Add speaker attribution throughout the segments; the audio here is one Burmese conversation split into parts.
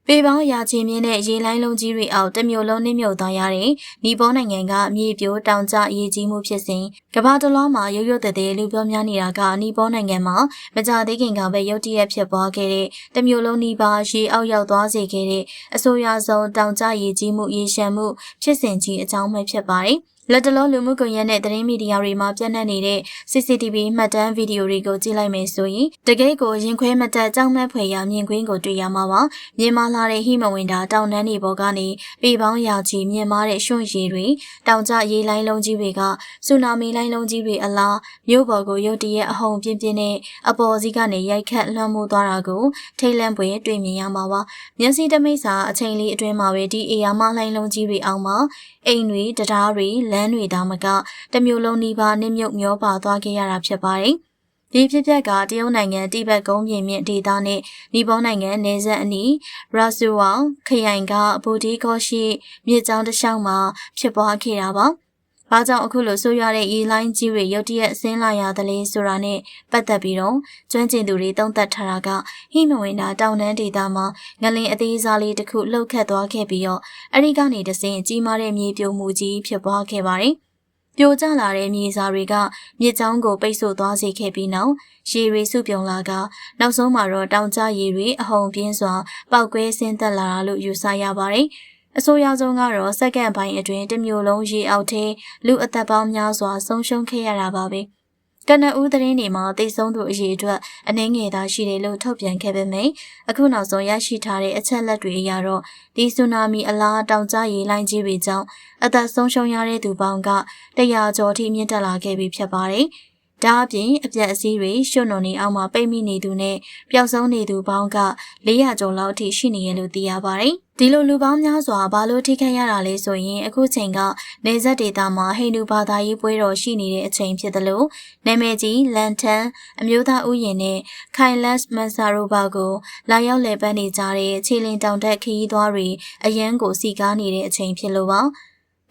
Speaker 1: ပေပေါင်းရာချီမြင့်တဲ့ရေလိုင်းလုံးကြီးတွေအောက်တစ်မျိုးလုံးနှိမ့်မြုပ်သွားရတဲ့နီပေါနိုင်ငံကမြေပြိုတောင်ကျရေကြီးမှုဖြစ်စဉ်ကမ္ဘာတစ်လွှားမှာရုတ်ရုတ်တည်းလူပြောများနေတာကနီပေါနိုင်ငံမှာမကြသေးခင်ကပဲရုတ်တရက်ဖြစ်ပွားခဲ့တဲ့တစ်မျိုးလုံးနီးပါးရေအောက်ရောက်သွားစေခဲ့တဲ့အဆိုးရွားဆုံးတောင်ကျရေကြီးမှုရေရှမ်းမှုဖြစ်စဉ်ကြီးအကြောင်းပဲဖြစ်ပါတယ်လက်တလုံးလူမှုကွန်ရက်နဲ့သတင်းမီဒီယာတွေမှာပြန့်နှံ့နေတဲ့ CCTV မှတ်တမ်းဗီဒီယိုတွေကိုကြည့်လိုက်မယ်ဆိုရင်တကယ့်ကိုရင်ခွဲမတက်ကြောက်မက်ဖွယ်ရာမြင်ကွင်းကိုတွေ့ရမှာပါ။မြင်မာလာတဲ့ဟိမဝင်တာတောင်တန်းတွေပေါ်ကနေပေပေါင်းရာချီမြင်မာတဲ့ရွှွန့်ရည်တွေတောင်ကျရေလိုင်းလုံးကြီးတွေကဆူနာမီလိုင်းလုံးကြီးတွေအလားမြို့ပေါ်ကိုရုတ်တရက်အဟုန်ပြင်းပြင်းနဲ့အပေါ်စီးကနေရိုက်ခတ်လွှမ်းမိုးသွားတာကိုထိတ်လန့်ပွေတွေ့မြင်ရမှာပါ။မျက်စိတမိတ်စာအချိန်လေးအတွင်းမှာပဲဒီအေယာမလိုင်းလုံးကြီးတွေအောက်မှာအိမ်တွေတရားတွေလမ်းတွေဒါမကတမျိုးလုံးနီးပါးနစ်မြုပ်မျောပါသွားခဲ့ရတာဖြစ်ပါတယ်။ဒီဖြစ်ပျက်ကတရုတ်နိုင်ငံတိဘက်ကုန်းပြင်မြင့်ဒေသနဲ့နီပေါနိုင်ငံနယ်စပ်အနီးရာဆူဝေါခရိုင်ကဘူဒီကောရှိမြေကျောင်းတစ်လျှောက်မှာဖြစ်ပွားခဲ့တာပါ။ဘာကြောင့်အခုလိုဆိုးရွားတဲ့ရေလိုင်းကြီးတွေရုတ်တရက်ဆင်းလာရသလဲဆိုတာနဲ့ပတ်သက်ပြီးတော့ကျွမ်းကျင်သူတွေသုံးသပ်ထားတာကဟိမဝင်တာတောင်တန်းဒေသမှာငလင်အသေးစားလေးတစ်ခုလှုပ်ခတ်သွားခဲ့ပြီးတော့အဲဒီကနေတဆင့်ကြီးမားတဲ့မြေပြိုမှုကြီးဖြစ်ပွားခဲ့ပါတယ်။ပြိုကျလာတဲ့မြေစာတွေကမြစ်ကြောင်းကိုပိတ်ဆို့သွားစေခဲ့ပြီးနောက်ရေတွေစုပြုံလာကနောက်ဆုံးမှာတော့တောင်ကျရေတွေအဟုန်ပြင်းစွာပောက်ကွဲဆင်းသက်လာတာလို့ယူဆရပါတယ်။အဆိုအရဆုံးကတော့စက္ကန့်ပိုင်းအတွင်းတစ်မျိုးလုံးရေအောက်ထဲလူအသက်ပေါင်းများစွာဆုံးရှုံးခဲ့ရတာပါပဲ။ကနဦးသတင်းတွေမှာတိတ်ဆုံးသူအရေးအတွက်အနှင်းငယ်သာရှိတယ်လို့ထုတ်ပြန်ခဲ့ပေမယ့်အခုနောက်ဆုံးရရှိထားတဲ့အချက်လက်တွေအရတော့ဒီဆူနာမီအလားတောင်ကျရေလိုင်းကြီးတွေကြောင့်အသက်ဆုံးရှုံးရတဲ့သူပေါင်းက100ကျော်ထိမြင့်တက်လာခဲ့ပြီဖြစ်ပါတယ်။ဒါအပြင်အပြက်အစည်းတွေရွှွန့်နုံနေအောက်မှာပိတ်မိနေသူနဲ့ပျောက်ဆုံးနေသူပေါင်းက400ကျော်လောက်အထိရှိနေရလို့သိရပါတယ်။ဒီလိုလူပေါင်းများစွာဘာလို့ထိခိုက်ရတာလဲဆိုရင်အခုချိန်ကနေဆက်ဒေတာမှာဟိန္ဒူဘာသာရေးပွဲတော်ရှိနေတဲ့အချိန်ဖြစ်တယ်လို့နာမည်ကြီးလန်ထန်အမျိုးသားဥယျာဉ်နဲ့ခိုင်လတ်မန်ဆာရိုဘာကိုလာရောက်လည်ပတ်နေကြတဲ့ခြေလင်းတောင်တက်ခရီးသွားတွေအရန်ကိုစီကားနေတဲ့အချိန်ဖြစ်လို့ပါ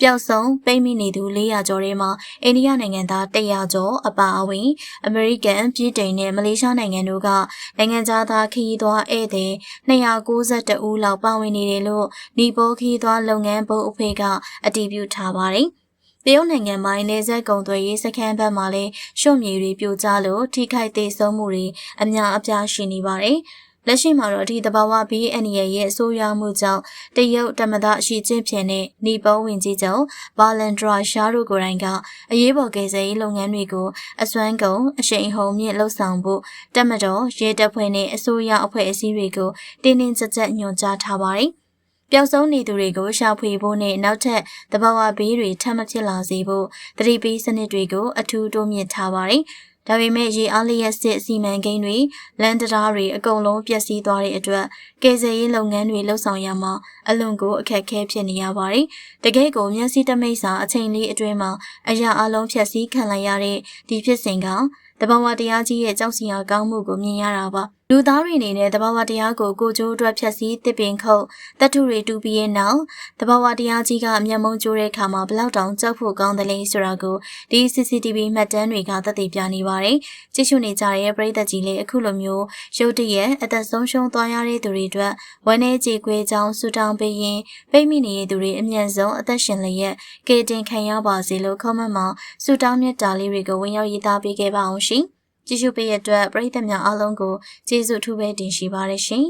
Speaker 1: ပျောက်ဆုံးပိတ်မိနေသူ400ကျော်ထဲမှာအိန္ဒိယနိုင်ငံသား100ကျော်အပါအဝင်အမေရိကန်ပြည်တိုင်နဲ့မလေးရှားနိုင်ငံတို့ကနိုင်ငံသားခရီးသွားဧည့်သည်292ဦးလောက်ပါဝင်နေတယ်လို့နီပေါခရီးသွားလုပ်ငန်းဘုတ်အဖွဲ့ကအတည်ပြုထားပါတယ်။တရုတ်နိုင်ငံမှာနေဆက်ကုံသွယ်ရေးစခန်းဘက်မှာလည်းရွှွန့်မြေတွေပြိုကျလို့ထိခိုက်သေးဆုံးမှုတွေအများအပြားရှိနေပါတယ်။လက်ရှိမှာတော့ဒီသဘာဝဘေးအန္တရာယ်ရဲ့အဆိုးရွားမှုကြောင့်တရုတ်တမဒါရှိချင်းဖြင့်နဲ့နီပေါဝင်ကြီးချုပ်ဘာလန်ဒရာရှာတို့ကိုယ်တိုင်ကအရေးပေါ်ကယ်ဆယ်ရေးလုပ်ငန်းတွေကိုအစွမ်းကုန်အရှိန်ဟုန်မြင့်လှုပ်ဆောင်ဖို့တမတော်ရဲတပ်ဖွဲ့နဲ့အစိုးရအဖွဲ့အစည်းတွေကိုတင်းတင်းကြပ်ကြပ်ညွှန်ကြားထားပါတယ်။ပျောက်ဆုံးနေသူတွေကိုရှာဖွေဖို့နဲ့နောက်ထပ်သဘာဝဘေးတွေထပ်မဖြစ်လာစေဖို့သတိပေးစနစ်တွေကိုအထူးတိုးမြင့်ထားပါတယ်။ဒါပေမဲ့ရေအားလျက်စစ်စီမံကိန်းတွေလမ်းတရားတွေအကုန်လုံးပျက်စီးသွားတဲ့အတွက်ကယ်ဆယ်ရေးလုပ်ငန်းတွေလှုပ်ဆောင်ရမှာအလွန်ကိုအခက်အခဲဖြစ်နေရပါတယ်။တကယ်ကိုမျက်စိတမိတ်စာအချိန်လေးအတွင်းမှာအရာအလုံးဖြက်စီးခံလိုက်ရတဲ့ဒီဖြစ်စဉ်ကတဘာဝတရားကြီးရဲ့ကြောက်စရာကောင်းမှုကိုမြင်ရတာပါလူသားတွေအနေနဲ့တဘာဝတရားကိုကိုကျိုးအတွက်ဖြက်စီးတစ်ပင်ခုတ်တထုတွေတူပြီးရဲ့နောက်တဘာဝတရားကြီးကမျက်မှောင်ကျိုးတဲ့အခါမှာဘလောက်တောင်ကြောက်ဖို့ကောင်းတယ်လဲဆိုတာကိုဒီ CCTV မှတ်တမ်းတွေကသက်သေပြနေပါတယ်ကြည့်ရှုနေကြတဲ့ပရိသတ်ကြီးလေးအခုလိုမျိုးရုတ်တရက်အသက်ဆုံးရှုံးသွားရတဲ့သူတွေအတွက်ဝမ်းနည်းကြေကွဲကြောင်းဆူတောင်းပေးရင်ပိတ်မိနေတဲ့သူတွေအမြန်ဆုံးအသက်ရှင်လျက်ကကယ်တင်ခံရပါစေလို့ခေါင်းမမှာဆူတောင်းမြတ်တာလေးတွေကိုဝင်ရောက်ရေးသားပေးခဲ့ပါအောင်ရှင်ကြည့်ရှုပေးရတဲ့အတွက်ပရိသတ်များအားလုံးကိုကျေးဇူးအထူးပဲတင်ရှိပါတယ်ရှင်